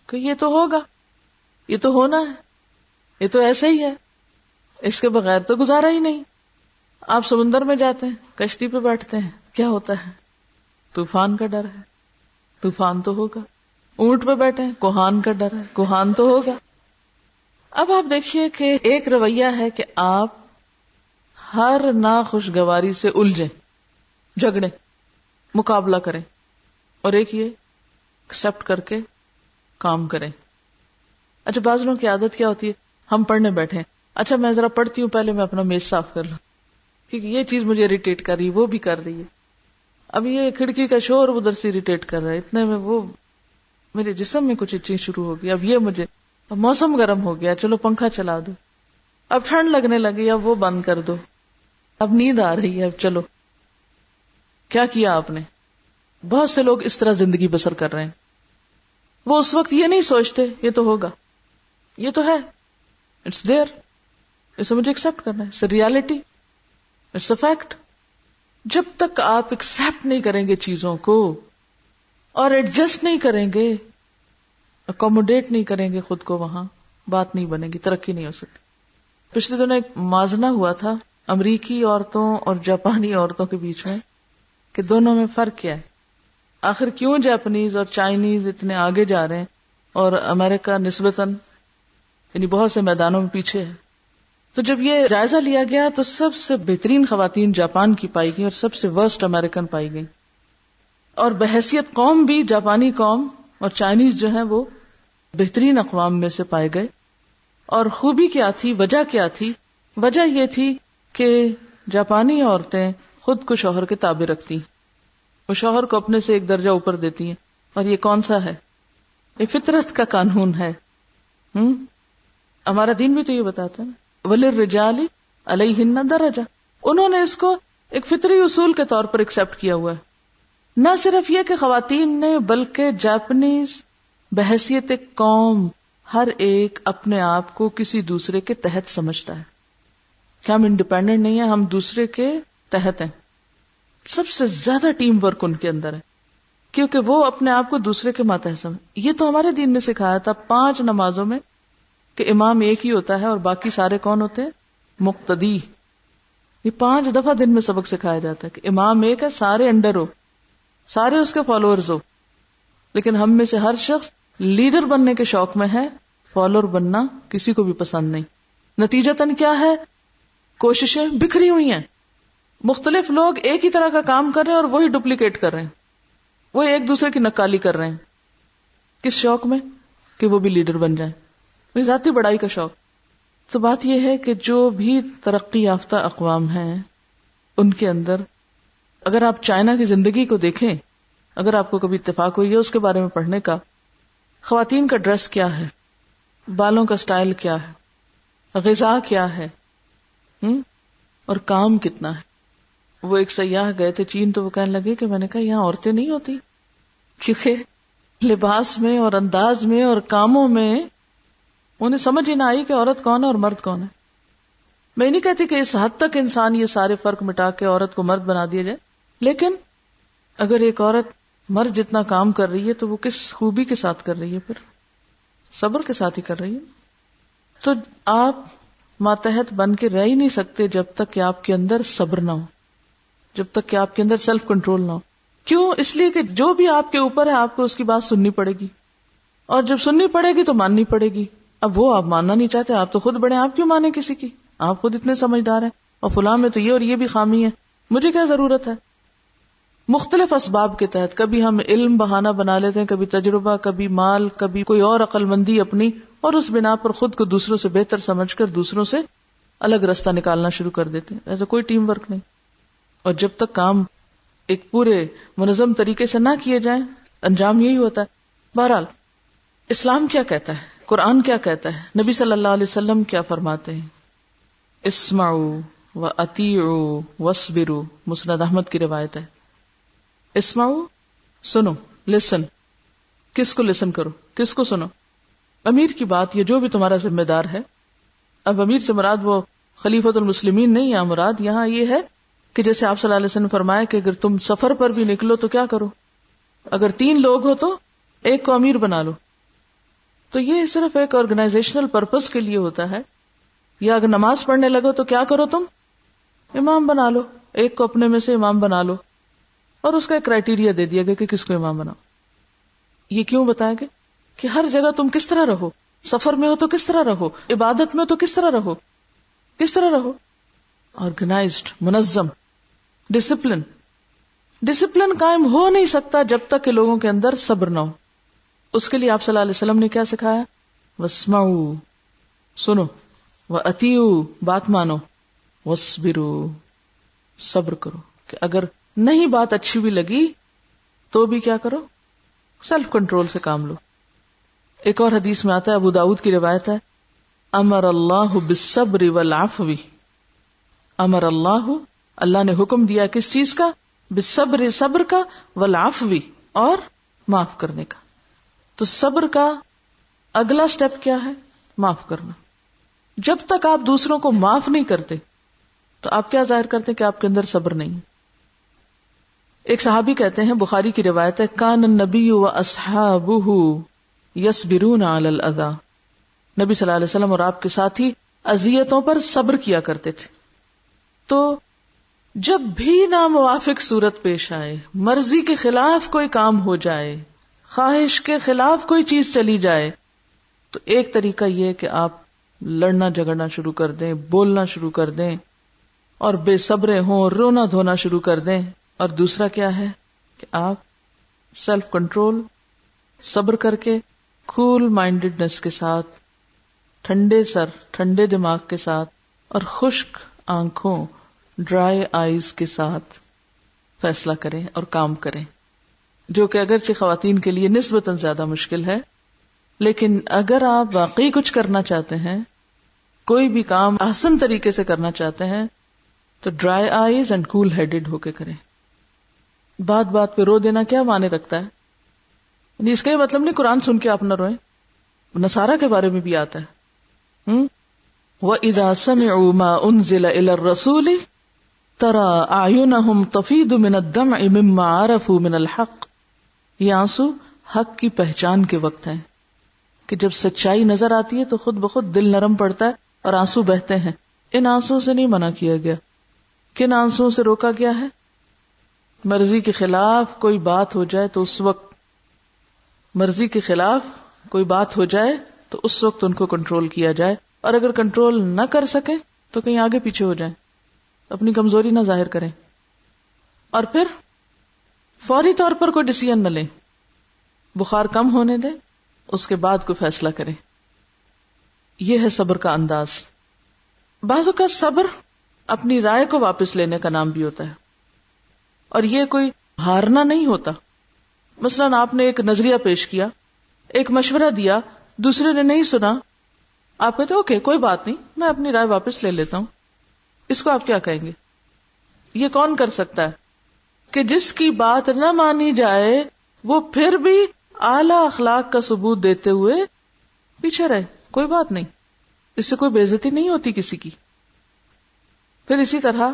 کہ یہ تو ہوگا، یہ تو ہونا ہے، یہ تو ایسے ہی ہے، اس کے بغیر تو گزارا ہی نہیں۔ آپ سمندر میں جاتے ہیں، کشتی پہ بیٹھتے ہیں، کیا ہوتا ہے؟ طوفان کا ڈر ہے، طوفان تو ہوگا۔ اونٹ پہ بیٹھے ہیں، کوہان کا ڈر ہے، کوہان تو ہوگا۔ اب آپ دیکھیے کہ ایک رویہ ہے کہ آپ ہر ناخوشگواری سے الجھیں، جھگڑیں، مقابلہ کریں، اور ایک یہ ایکسپٹ کر کے کام کریں۔ اچھا، بعض لوگوں کی عادت کیا ہوتی ہے، ہم پڑھنے بیٹھے ہیں، اچھا میں ذرا پڑھتی ہوں، پہلے میں اپنا میز صاف کر لوں کیونکہ یہ چیز مجھے اریٹیٹ کر رہی ہے، وہ بھی کر رہی ہے، اب یہ کھڑکی کا شور ادھر سے اریٹیٹ کر رہا ہے، اتنے میں وہ میرے جسم میں کچھ چیز شروع ہو گئی، اب یہ مجھے، اب موسم گرم ہو گیا، چلو پنکھا چلا دو، اب ٹھنڈ لگنے لگی، اب وہ بند کر دو، اب نیند آ رہی ہے، اب چلو۔ کیا کیا آپ نے؟ بہت سے لوگ اس طرح زندگی بسر کر رہے ہیں، وہ اس وقت یہ نہیں سوچتے یہ تو ہوگا، یہ تو ہے، اٹس دیئر، اسے مجھے ایکسپٹ کرنا ہے، it's a reality, it's a fact. جب تک آپ ایکسپٹ نہیں کریں گے چیزوں کو اور ایڈجسٹ نہیں کریں گے، اکوموڈیٹ نہیں کریں گے خود کو، وہاں بات نہیں بنے گی، ترقی نہیں ہو سکتی۔ پچھلے دنوں ایک موازنہ ہوا تھا امریکی عورتوں اور جاپانی عورتوں کے بیچ میں کہ دونوں میں فرق کیا ہے، آخر کیوں جاپنیز اور چائنیز اتنے آگے جا رہے ہیں اور امریکہ نسبتاً یعنی بہت سے میدانوں میں پیچھے ہے۔ تو جب یہ جائزہ لیا گیا تو سب سے بہترین خواتین جاپان کی پائی گئی اور سب سے ورسٹ امریکن پائی گئی، اور بحیثیت قوم بھی جاپانی قوم اور چائنیز جو ہیں وہ بہترین اقوام میں سے پائے گئے۔ اور خوبی کیا تھی، وجہ کیا تھی؟ وجہ یہ تھی کہ جاپانی عورتیں خود کو شوہر کے تابع رکھتی ہیں، وہ شوہر کو اپنے سے ایک درجہ اوپر دیتی ہیں، اور یہ کون سا ہے؟ یہ فطرت کا قانون ہے۔ ہمارا دین بھی تو یہ بتاتا ہے نا، وَلِلرِّجَالِ عَلَيْهِنَّ دَرَجَةٌ، انہوں نے اس کو ایک فطری اصول کے طور پر ایکسپٹ کیا ہوا ہے۔ نہ صرف یہ کہ خواتین نے، بلکہ جاپنیز بحیثیت ایک قوم ہر ایک اپنے آپ کو کسی دوسرے کے تحت سمجھتا ہے کہ ہم انڈیپینڈنٹ نہیں ہیں، ہم دوسرے کے تحت ہیں۔ سب سے زیادہ ٹیم ورک ان کے اندر ہے کیونکہ وہ اپنے آپ کو دوسرے کے ماتحت سمجھ۔ یہ تو ہمارے دین نے سکھایا تھا 5 نمازوں میں کہ امام ایک ہی ہوتا ہے اور باقی سارے کون ہوتے ہیں؟ مقتدی۔ یہ 5 دفعہ دن میں سبق سکھایا جاتا ہے کہ امام ایک ہے، سارے انڈر ہو، سارے اس کے فالوورز ہو۔ لیکن ہم میں سے ہر شخص لیڈر بننے کے شوق میں ہے، فالوور بننا کسی کو بھی پسند نہیں۔ نتیجتاً کیا ہے؟ کوششیں بکھری ہوئی ہیں، مختلف لوگ ایک ہی طرح کا کام کر رہے ہیں اور وہی ڈپلیکیٹ کر رہے ہیں، وہ ایک دوسرے کی نکالی کر رہے ہیں۔ کس شوق میں؟ کہ وہ بھی لیڈر بن جائیں، ذاتی بڑائی کا شوق۔ تو بات یہ ہے کہ جو بھی ترقی یافتہ اقوام ہیں ان کے اندر، اگر آپ چائنا کی زندگی کو دیکھیں، اگر آپ کو کبھی اتفاق ہوئی ہے اس کے بارے میں پڑھنے کا، خواتین کا ڈریس کیا ہے، بالوں کا سٹائل کیا ہے، غذا کیا ہے، اور کام کتنا ہے۔ وہ ایک سیاح گئے تھے چین، تو وہ کہنے لگے کہ میں نے کہا یہاں عورتیں نہیں ہوتی، کیونکہ لباس میں اور انداز میں اور کاموں میں انہیں سمجھ ہی نہ آئی کہ عورت کون ہے اور مرد کون ہے۔ میں نہیں کہتی کہ اس حد تک انسان یہ سارے فرق مٹا کے عورت کو مرد بنا دیا جائے، لیکن اگر ایک عورت مرد جتنا کام کر رہی ہے تو وہ کس خوبی کے ساتھ کر رہی ہے؟ پھر صبر کے ساتھ ہی کر رہی ہے۔ تو آپ ماتحت بن کے رہ ہی نہیں سکتے جب تک کہ آپ کے اندر صبر نہ ہو، جب تک کہ آپ کے اندر سیلف کنٹرول نہ ہو۔ کیوں؟ اس لیے کہ جو بھی آپ کے اوپر ہے آپ کو اس کی بات سننی پڑے گی، اور جب سننی پڑے گی تو ماننی پڑے گی۔ اب وہ آپ ماننا نہیں چاہتے، آپ تو خود بڑے، آپ کیوں مانیں کسی کی؟ آپ خود اتنے سمجھدار ہیں، اور فلاں میں تو یہ اور یہ بھی خامی ہے، مجھے کیا ضرورت ہے؟ مختلف اسباب کے تحت. کبھی ہم علم بہانہ بنا لیتے ہیں، کبھی تجربہ، کبھی مال، کبھی کوئی اور عقل مندی اپنی، اور اس بنا پر خود کو دوسروں سے بہتر سمجھ کر دوسروں سے الگ راستہ نکالنا شروع کر دیتے ہیں. ایسا کوئی ٹیم ورک نہیں. اور جب تک کام ایک پورے منظم طریقے سے نہ کیے جائیں انجام یہی ہوتا ہے. بہرحال اسلام کیا کہتا ہے، قرآن کیا کہتا ہے، نبی صلی اللہ علیہ وسلم کیا فرماتے ہیں؟ اسمعوا واطیعوا واصبروا، مسند احمد کی روایت ہے. اسمعوا، سنو، لسن. کس کو لسن کرو، کس کو سنو؟ امیر کی بات، یہ جو بھی تمہارا ذمہ دار ہے. اب امیر سے مراد وہ خلیفۃ المسلمین نہیں، یہاں مراد یہاں یہ ہے کہ جیسے آپ صلی اللہ علیہ وسلم نے فرمایا کہ اگر تم سفر پر بھی نکلو تو کیا کرو، اگر 3 لوگ ہو تو ایک کو امیر بنا لو. تو یہ صرف ایک آرگنائزیشنل پرپس کے لیے ہوتا ہے. یا اگر نماز پڑھنے لگو تو کیا کرو، تم امام بنا لو، ایک کو اپنے میں سے امام بنا لو. اور اس کا ایک کرائٹیریا دے دیا گیا کہ کس کو امام بناؤ. یہ کیوں بتایا گیا کہ ہر جگہ تم کس طرح رہو، سفر میں ہو تو کس طرح رہو، عبادت میں تو کس طرح رہو، کس طرح رہو، آرگنائزڈ، منظم، ڈسپلن. ڈسپلن قائم ہو نہیں سکتا جب تک کہ لوگوں کے اندر صبر نہ ہو. اس کے لیے آپ صلی اللہ علیہ وسلم نے کیا سکھایا؟ واسمعوا، سنو، واطیعوا، بات مانو، واصبروا، صبر کرو. کہ اگر نہیں بات اچھی بھی لگی تو بھی کیا کرو، سیلف کنٹرول سے کام لو. ایک اور حدیث میں آتا ہے، ابو داؤد کی روایت ہے، امر اللہ بالصبر والعفو. امر اللہ، اللہ نے حکم دیا کس چیز کا؟ بالصبر، صبر کا، والعفو، اور معاف کرنے کا. تو صبر کا اگلا سٹیپ کیا ہے؟ معاف کرنا. جب تک آپ دوسروں کو معاف نہیں کرتے تو آپ کیا ظاہر کرتے کہ آپ کے اندر صبر نہیں. ایک صحابی کہتے ہیں، بخاری کی روایت ہے، کان النبی واصحابہ یصبرون علی الاذی. نبی صلی اللہ علیہ وسلم اور آپ کے ساتھی اذیتوں پر صبر کیا کرتے تھے. تو جب بھی ناموافق صورت پیش آئے، مرضی کے خلاف کوئی کام ہو جائے، خواہش کے خلاف کوئی چیز چلی جائے، تو ایک طریقہ یہ کہ آپ لڑنا جھگڑنا شروع کر دیں، بولنا شروع کر دیں، اور بے صبرے ہوں، رونا دھونا شروع کر دیں. اور دوسرا کیا ہے کہ آپ سیلف کنٹرول، صبر کر کے، کول مائنڈڈنس کے ساتھ، ٹھنڈے سر، ٹھنڈے دماغ کے ساتھ، اور خشک آنکھوں، ڈرائی آئیز کے ساتھ فیصلہ کریں اور کام کریں. جو کہ اگرچہ خواتین کے لیے نسبتاً زیادہ مشکل ہے، لیکن اگر آپ واقعی کچھ کرنا چاہتے ہیں، کوئی بھی کام احسن طریقے سے کرنا چاہتے ہیں، تو dry eyes and cool headed ہو کے کریں. بات بات پہ رو دینا کیا معنی رکھتا ہے؟ یعنی اس کا یہ مطلب نہیں قرآن سن کے آپ نہ روئیں. نصارہ کے بارے میں بھی آتا ہے، وَإِذَا سَمِعُوا مَا أُنزِلَ إِلَى الرَّسُولِ تَرَى أَعْيُنَهُمْ تَفِيضُ مِنَ الدَّمْعِ مِمَّا عَرَفُوا مِنَ الْحَقِّ. یہ آنسو حق کی پہچان کے وقت ہیں کہ جب سچائی نظر آتی ہے تو خود بخود دل نرم پڑتا ہے اور آنسو بہتے ہیں. ان آنسو سے نہیں منع کیا گیا. کن آنسو سے روکا گیا ہے؟ مرضی کے خلاف کوئی بات ہو جائے تو اس وقت، مرضی کے خلاف کوئی بات ہو جائے تو اس وقت ان کو کنٹرول کیا جائے. اور اگر کنٹرول نہ کر سکے تو کہیں آگے پیچھے ہو جائیں، اپنی کمزوری نہ ظاہر کریں، اور پھر فوری طور پر کوئی ڈیسیژن نہ لیں. بخار کم ہونے دیں، اس کے بعد کوئی فیصلہ کریں. یہ ہے صبر کا انداز. بعض اوقات صبر اپنی رائے کو واپس لینے کا نام بھی ہوتا ہے، اور یہ کوئی ہارنا نہیں ہوتا. مثلاً آپ نے ایک نظریہ پیش کیا، ایک مشورہ دیا، دوسرے نے نہیں سنا، آپ کہتے اوکے کوئی بات نہیں، میں اپنی رائے واپس لے لیتا ہوں. اس کو آپ کیا کہیں گے؟ یہ کون کر سکتا ہے کہ جس کی بات نہ مانی جائے وہ پھر بھی اعلیٰ اخلاق کا ثبوت دیتے ہوئے پیچھے رہے؟ کوئی بات نہیں، اس سے کوئی بے عزتی نہیں ہوتی کسی کی. پھر اسی طرح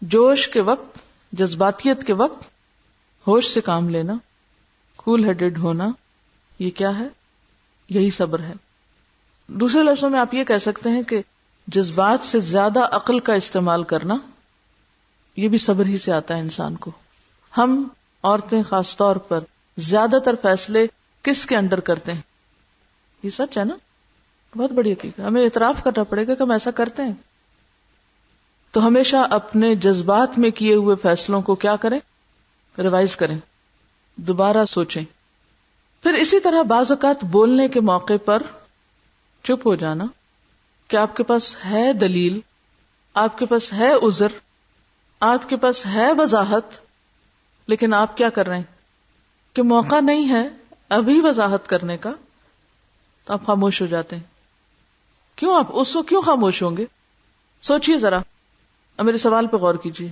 جوش کے وقت، جذباتیت کے وقت ہوش سے کام لینا، کول ہیڈڈ ہونا، یہ کیا ہے؟ یہی صبر ہے. دوسرے لفظوں میں آپ یہ کہہ سکتے ہیں کہ جذبات سے زیادہ عقل کا استعمال کرنا، یہ بھی صبر ہی سے آتا ہے انسان کو. ہم عورتیں خاص طور پر زیادہ تر فیصلے کس کے انڈر کرتے ہیں؟ یہ سچ ہے نا، بہت بڑی حقیقت. ہمیں اعتراف کرنا پڑے گا کہ ہم ایسا کرتے ہیں. تو ہمیشہ اپنے جذبات میں کیے ہوئے فیصلوں کو کیا کریں؟ ریوائز کریں، دوبارہ سوچیں. پھر اسی طرح بعض اوقات بولنے کے موقع پر چپ ہو جانا کہ آپ کے پاس ہے دلیل، آپ کے پاس ہے عذر، آپ کے پاس ہے وضاحت، لیکن آپ کیا کر رہے ہیں کہ موقع نہیں ہے ابھی وضاحت کرنے کا، تو آپ خاموش ہو جاتے ہیں. کیوں آپ اس وقت کیوں خاموش ہوں گے؟ سوچئے ذرا، اب میرے سوال پہ غور کیجئے.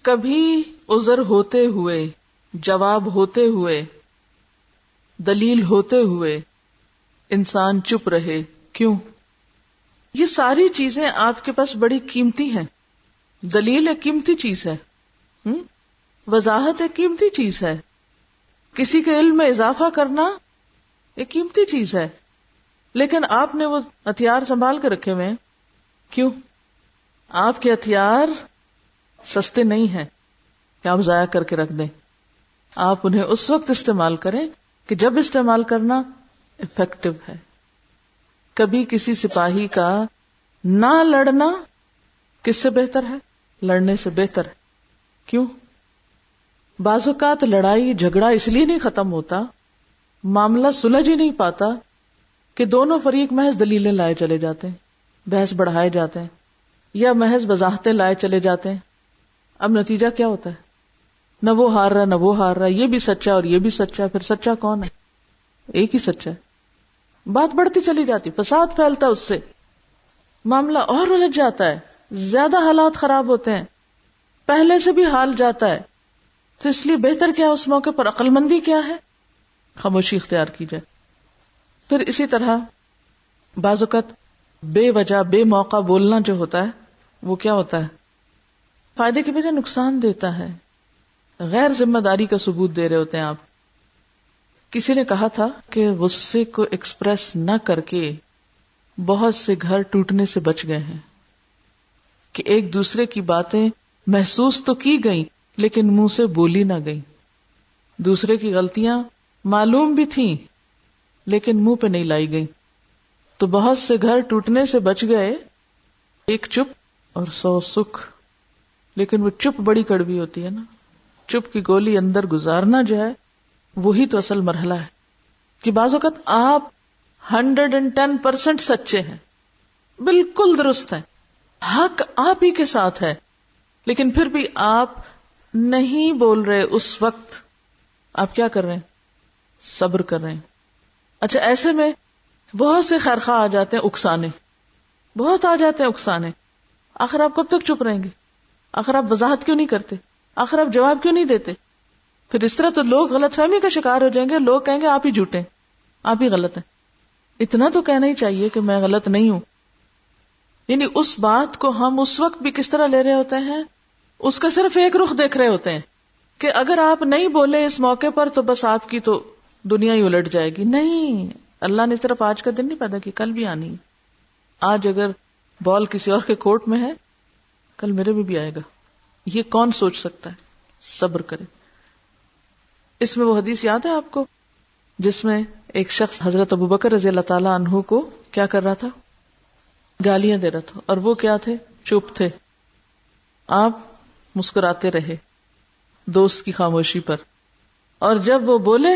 کبھی عذر ہوتے ہوئے، جواب ہوتے ہوئے، دلیل ہوتے ہوئے انسان چپ رہے، کیوں؟ یہ ساری چیزیں آپ کے پاس بڑی قیمتی ہیں. دلیل ایک قیمتی چیز ہے، وضاحت ایک قیمتی چیز ہے، کسی کے علم میں اضافہ کرنا ایک قیمتی چیز ہے، لیکن آپ نے وہ ہتھیار سنبھال کے رکھے ہوئے ہیں. کیوں؟ آپ کے ہتھیار سستے نہیں ہیں کہ آپ ضائع کر کے رکھ دیں. آپ انہیں اس وقت استعمال کریں کہ جب استعمال کرنا افیکٹو ہے. کبھی کسی سپاہی کا نہ لڑنا کس سے بہتر ہے؟ لڑنے سے بہتر ہے. کیوں؟ بعض اوقات لڑائی جھگڑا اس لیے نہیں ختم ہوتا، معاملہ سلجھ ہی نہیں پاتا کہ دونوں فریق محض دلیلیں لائے چلے جاتے ہیں، بحث بڑھائے جاتے ہیں، یا محض وضاحتیں لائے چلے جاتے ہیں. اب نتیجہ کیا ہوتا ہے؟ نہ وہ ہار رہا نہ وہ ہار رہا، یہ بھی سچا اور یہ بھی سچا. پھر سچا کون ہے؟ ایک ہی سچا ہے. بات بڑھتی چلی جاتی، فساد پھیلتا، اس سے معاملہ اور الجھ جاتا ہے، زیادہ حالات خراب ہوتے ہیں، پہلے سے بھی حال جاتا ہے. تو اس لیے بہتر کیا اس موقع پر عقل مندی کیا ہے؟ خاموشی اختیار کی جائے. پھر اسی طرح بعض اوقات بے وجہ بے موقع بولنا جو ہوتا ہے وہ کیا ہوتا ہے؟ فائدے کی بجائے نقصان دیتا ہے. غیر ذمہ داری کا ثبوت دے رہے ہوتے ہیں آپ. کسی نے کہا تھا کہ غصے کو ایکسپریس نہ کر کے بہت سے گھر ٹوٹنے سے بچ گئے ہیں، کہ ایک دوسرے کی باتیں محسوس تو کی گئیں لیکن منہ سے بولی نہ گئیں. دوسرے کی غلطیاں معلوم بھی تھیں لیکن منہ پہ نہیں لائی گئیں. تو بہت سے گھر ٹوٹنے سے بچ گئے، ایک چپ اور 100 سکھ. لیکن وہ چپ بڑی کڑوی ہوتی ہے نا. چپ کی گولی اندر گزارنا جو ہے وہی تو اصل مرحلہ ہے. کہ بعض اوقات آپ 110% سچے ہیں، بالکل درست ہیں، حق آپ ہی کے ساتھ ہے، لیکن پھر بھی آپ نہیں بول رہے. اس وقت آپ کیا کر رہے ہیں؟ صبر کر رہے ہیں. اچھا، ایسے میں بہت سے خیرخواہ آ جاتے ہیں اکسانے، بہت آ جاتے ہیں اکسانے. آخر آپ کب تک چپ رہیں گے؟ آخر آپ وضاحت کیوں نہیں کرتے؟ آخر آپ جواب کیوں نہیں دیتے؟ پھر اس طرح تو لوگ غلط فہمی کا شکار ہو جائیں گے. لوگ کہیں گے آپ ہی جھوٹے ہیں، آپ ہی غلط ہیں. اتنا تو کہنا ہی چاہیے کہ میں غلط نہیں ہوں. یعنی اس بات کو ہم اس وقت بھی کس طرح لے رہے ہوتے ہیں؟ اس کا صرف ایک رخ دیکھ رہے ہوتے ہیں کہ اگر آپ نہیں بولے اس موقع پر تو بس آپ کی تو دنیا ہی الٹ جائے گی. نہیں، اللہ نے صرف آج کا دن نہیں پیدا کی، کل بھی آنی. آج اگر بال کسی اور کے کورٹ میں ہے، کل میرے میں بھی آئے گا. یہ کون سوچ سکتا ہے؟ صبر کرے. اس میں وہ حدیث یاد ہے آپ کو جس میں ایک شخص حضرت ابوبکر رضی اللہ تعالی عنہ کو کیا کر رہا تھا؟ گالیاں دے رہا تھا، اور وہ کیا تھے؟ چپ تھے. آپ مسکراتے رہے دوست کی خاموشی پر، اور جب وہ بولے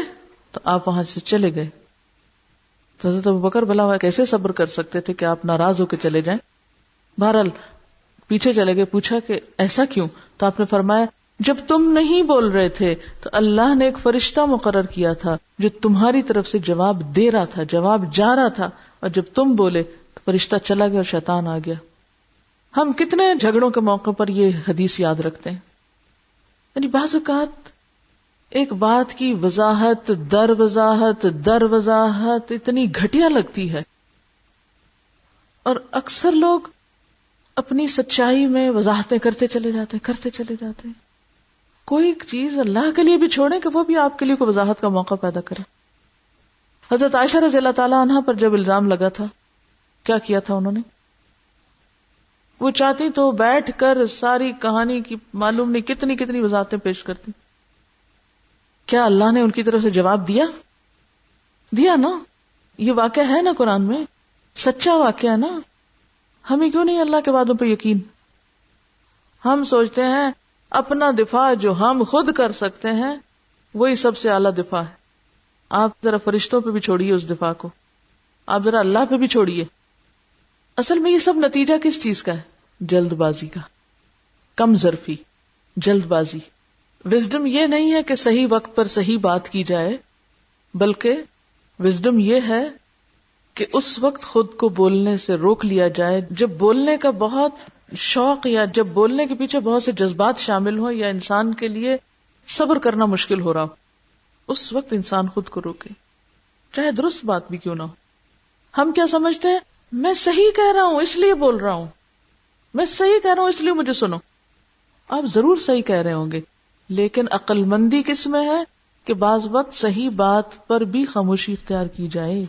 تو آپ وہاں سے چلے گئے. تو حضرت ابوبکر بھلا ہوا کیسے صبر کر سکتے تھے کہ آپ ناراض ہو کے چلے جائیں؟ بہرحال پیچھے چلے گئے. پوچھا کہ ایسا کیوں؟ تو آپ نے فرمایا جب تم نہیں بول رہے تھے تو اللہ نے ایک فرشتہ مقرر کیا تھا جو تمہاری طرف سے جواب دے رہا تھا، جواب جا رہا تھا، اور جب تم بولے تو فرشتہ چلا گیا اور شیطان آ گیا. ہم کتنے جھگڑوں کے موقع پر یہ حدیث یاد رکھتے ہیں. یعنی بعض اوقات ایک بات کی وضاحت در وضاحت اتنی گھٹیا لگتی ہے، اور اکثر لوگ اپنی سچائی میں وضاحتیں کرتے چلے جاتے ہیں. کوئی چیز اللہ کے لیے بھی چھوڑیں کہ وہ بھی آپ کے لیے کوئی وضاحت کا موقع پیدا کرے. حضرت عائشہ رضی اللہ تعالی عنہ پر جب الزام لگا تھا، کیا کیا تھا انہوں نے؟ وہ چاہتی تو بیٹھ کر ساری کہانی کی معلوم نہیں کتنی وضاحتیں پیش کرتی. کیا اللہ نے ان کی طرف سے جواب دیا نا؟ یہ واقعہ ہے نا قرآن میں، سچا واقعہ ہے نا. ہمیں کیوں نہیں اللہ کے وعدوں پہ یقین؟ ہم سوچتے ہیں اپنا دفاع جو ہم خود کر سکتے ہیں وہی سب سے اعلیٰ دفاع ہے. آپ ذرا فرشتوں پہ بھی چھوڑیے اس دفاع کو، آپ ذرا اللہ پہ بھی چھوڑیے. اصل میں یہ سب نتیجہ کس چیز کا ہے؟ جلد بازی کا، کم ظرفی، جلد بازی. وزڈم یہ نہیں ہے کہ صحیح وقت پر صحیح بات کی جائے، بلکہ وزڈم یہ ہے کہ اس وقت خود کو بولنے سے روک لیا جائے جب بولنے کا بہت شوق یا جب بولنے کے پیچھے بہت سے جذبات شامل ہوں یا انسان کے لیے صبر کرنا مشکل ہو رہا ہو. اس وقت انسان خود کو روکے، چاہے درست بات بھی کیوں نہ ہو. ہم کیا سمجھتے ہیں؟ میں صحیح کہہ رہا ہوں اس لیے بول رہا ہوں، میں صحیح کہہ رہا ہوں اس لیے مجھے سنو. آپ ضرور صحیح کہہ رہے ہوں گے، لیکن عقل مندی کس میں ہے کہ بعض وقت صحیح بات پر بھی خاموشی اختیار کی جائے،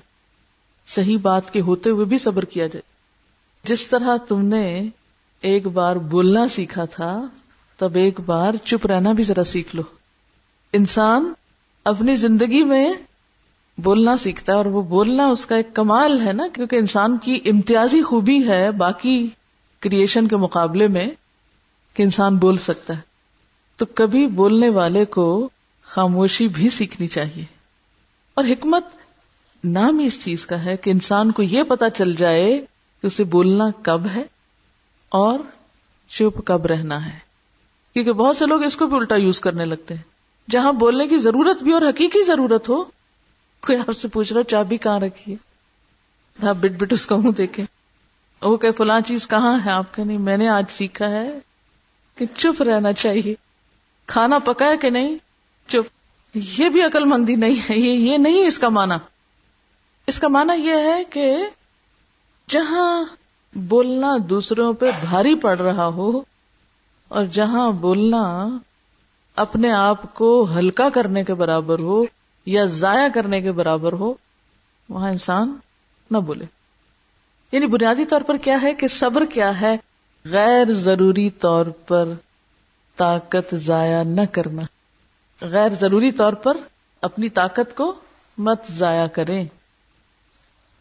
صحیح بات کے ہوتے ہوئے بھی صبر کیا جائے. جس طرح تم نے ایک بار بولنا سیکھا تھا، تب ایک بار چپ رہنا بھی ذرا سیکھ لو. انسان اپنی زندگی میں بولنا سیکھتا ہے، اور وہ بولنا اس کا ایک کمال ہے نا، کیونکہ انسان کی امتیازی خوبی ہے باقی کریشن کے مقابلے میں کہ انسان بول سکتا ہے. تو کبھی بولنے والے کو خاموشی بھی سیکھنی چاہیے. اور حکمت نام ہی اس چیز کا ہے کہ انسان کو یہ پتا چل جائے کہ اسے بولنا کب ہے اور چپ کب رہنا ہے. کیونکہ بہت سے لوگ اس کو بھی الٹا یوز کرنے لگتے ہیں. جہاں بولنے کی ضرورت بھی اور حقیقی ضرورت ہو، کوئی آپ سے پوچھ رہا چابی کہاں رکھی ہے، آپ بٹ بٹ اس کا منہ دیکھیں. وہ کہ فلاں چیز کہاں ہے، آپ کہ نہیں میں نے آج سیکھا ہے کہ چپ رہنا چاہیے. کھانا پکا ہے کہ نہیں، چپ. یہ بھی عقل مندی نہیں ہے، یہ نہیں اس کا معنی. اس کا معنی یہ ہے کہ جہاں بولنا دوسروں پہ بھاری پڑ رہا ہو اور جہاں بولنا اپنے آپ کو ہلکا کرنے کے برابر ہو یا ضائع کرنے کے برابر ہو، وہاں انسان نہ بولے. یعنی بنیادی طور پر کیا ہے کہ صبر کیا ہے؟ غیر ضروری طور پر طاقت ضائع نہ کرنا. غیر ضروری طور پر اپنی طاقت کو مت ضائع کریں.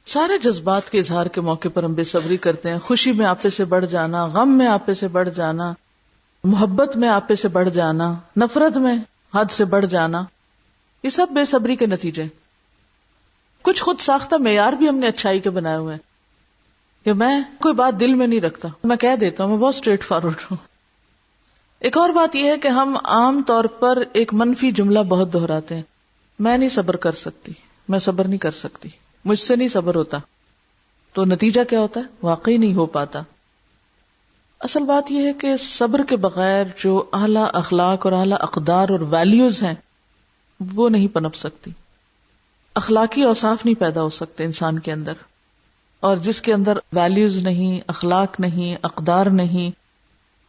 سارے جذبات کے اظہار کے موقع پر ہم بے صبری کرتے ہیں. خوشی میں آپے سے بڑھ جانا، غم میں آپے سے بڑھ جانا، محبت میں آپے سے بڑھ جانا، نفرت میں حد سے بڑھ جانا، یہ سب بے صبری کے نتیجے. کچھ خود ساختہ معیار بھی ہم نے اچھائی کے بنائے ہوئے ہیں کہ میں کوئی بات دل میں نہیں رکھتا، میں کہہ دیتا ہوں، میں بہت اسٹریٹ فارورڈ ہوں. ایک اور بات یہ ہے کہ ہم عام طور پر ایک منفی جملہ بہت دہراتے ہیں، میں نہیں صبر کر سکتی، میں صبر نہیں کر سکتی، مجھ سے نہیں صبر ہوتا. تو نتیجہ کیا ہوتا ہے؟ واقعی نہیں ہو پاتا. اصل بات یہ ہے کہ صبر کے بغیر جو اعلیٰ اخلاق اور اعلیٰ اقدار اور ویلیوز ہیں وہ نہیں پنپ سکتی. اخلاقی اوصاف نہیں پیدا ہو سکتے انسان کے اندر، اور جس کے اندر ویلیوز نہیں، اخلاق نہیں، اقدار نہیں،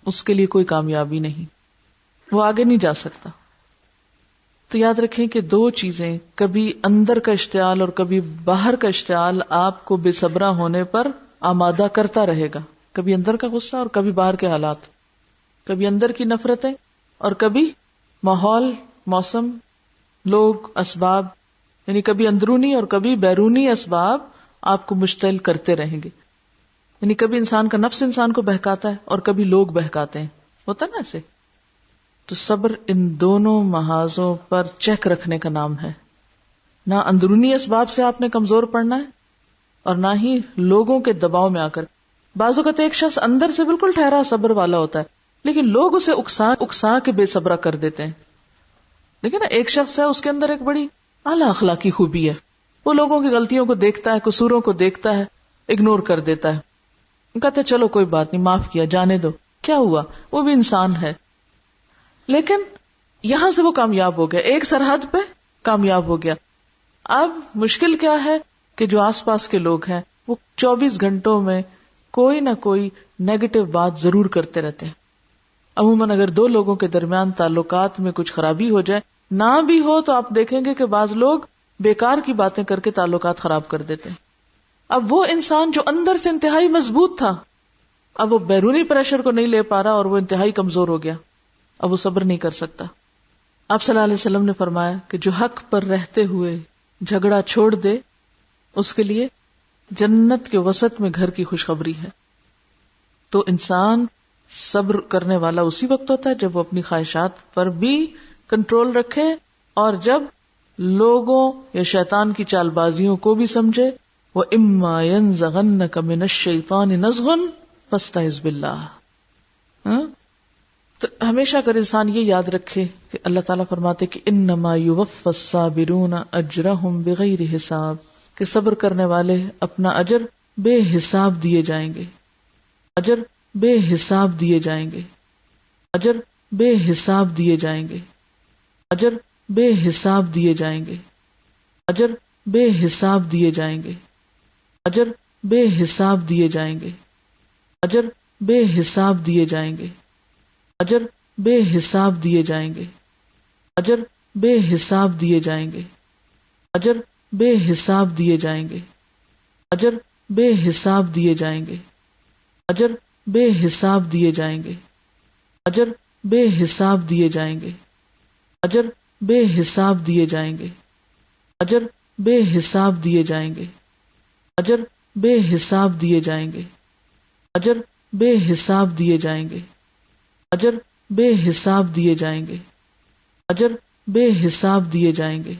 اس کے لیے کوئی کامیابی نہیں، وہ آگے نہیں جا سکتا. تو یاد رکھیں کہ دو چیزیں، کبھی اندر کا اشتعال اور کبھی باہر کا اشتعال آپ کو بے صبرا ہونے پر آمادہ کرتا رہے گا. کبھی اندر کا غصہ اور کبھی باہر کے حالات، کبھی اندر کی نفرتیں اور کبھی ماحول، موسم، لوگ، اسباب، یعنی کبھی اندرونی اور کبھی بیرونی اسباب آپ کو مشتعل کرتے رہیں گے. یعنی کبھی انسان کا نفس انسان کو بہکاتا ہے اور کبھی لوگ بہکاتے ہیں، ہوتا نا ایسے. تو صبر ان دونوں محاذوں پر چیک رکھنے کا نام ہے. نہ اندرونی اسباب سے آپ نے کمزور پڑنا ہے اور نہ ہی لوگوں کے دباؤ میں آ کر. بعض اوقات ایک شخص اندر سے بالکل ٹھہرا صبر والا ہوتا ہے لیکن لوگ اسے اکسا کے بے صبرا کر دیتے ہیں. لیکن نا ایک شخص ہے، اس کے اندر ایک بڑی اعلیٰ اخلاقی خوبی ہے، وہ لوگوں کی غلطیوں کو دیکھتا ہے، قصوروں کو دیکھتا ہے، اگنور کر دیتا ہے، کہتے چلو کوئی بات نہیں، معاف کیا، جانے دو، کیا ہوا، وہ بھی انسان ہے. لیکن یہاں سے وہ کامیاب ہو گیا، ایک سرحد پہ کامیاب ہو گیا. اب مشکل کیا ہے کہ جو آس پاس کے لوگ ہیں وہ 24 گھنٹوں میں کوئی نہ کوئی نیگیٹو بات ضرور کرتے رہتے ہیں. عموماً اگر دو لوگوں کے درمیان تعلقات میں کچھ خرابی ہو جائے، نہ بھی ہو تو آپ دیکھیں گے کہ بعض لوگ بیکار کی باتیں کر کے تعلقات خراب کر دیتے ہیں. اب وہ انسان جو اندر سے انتہائی مضبوط تھا، اب وہ بیرونی پریشر کو نہیں لے پا رہا اور وہ انتہائی کمزور ہو گیا، اب وہ صبر نہیں کر سکتا. آپ صلی اللہ علیہ وسلم نے فرمایا کہ جو حق پر رہتے ہوئے جھگڑا چھوڑ دے اس کے لیے جنت کے وسط میں گھر کی خوشخبری ہے. تو انسان صبر کرنے والا اسی وقت ہوتا ہے جب وہ اپنی خواہشات پر بھی کنٹرول رکھے اور جب لوگوں یا شیطان کی چال بازیوں کو بھی سمجھے. وَإِمَّا يَنزَغَنَّكَ مِنَ الشَّيْطَانِ نَزْغٌ فَاسْتَعِذْ بِاللَّهِ. تو ہمیشہ اگر انسان یہ یاد رکھے کہ اللہ تعالیٰ فرماتے کہ انما یوفی الصابرون اجرہم بغیر حساب، کہ صبر کرنے والے اپنا اجر بے حساب دیے جائیں گے، اجر بے حساب دیے جائیں گے، اجر بے حساب دیے جائیں گے، اجر بے حساب دیے جائیں گے، اجر بے حساب دیے جائیں گے، اجر بے حساب دیے جائیں گے، اجر بے حساب دیے جائیں گے، اجر بے حساب دیے جائیں گے، اجر بے حساب دیے جائیں گے، اجر بے حساب دیے جائیں گے، اجر بے حساب دیے جائیں گے، اجر بے حساب دیے جائیں گے، اجر بے حساب دیے جائیں گے، اجر بے حساب دیے جائیں گے، اجر بے حساب دیے جائیں گے، اجر بے حساب دیے جائیں گے، اجر بے حساب دیے جائیں گے، اجر بے حساب دیے جائیں گے، اجر بے حساب دیے جائیں گے.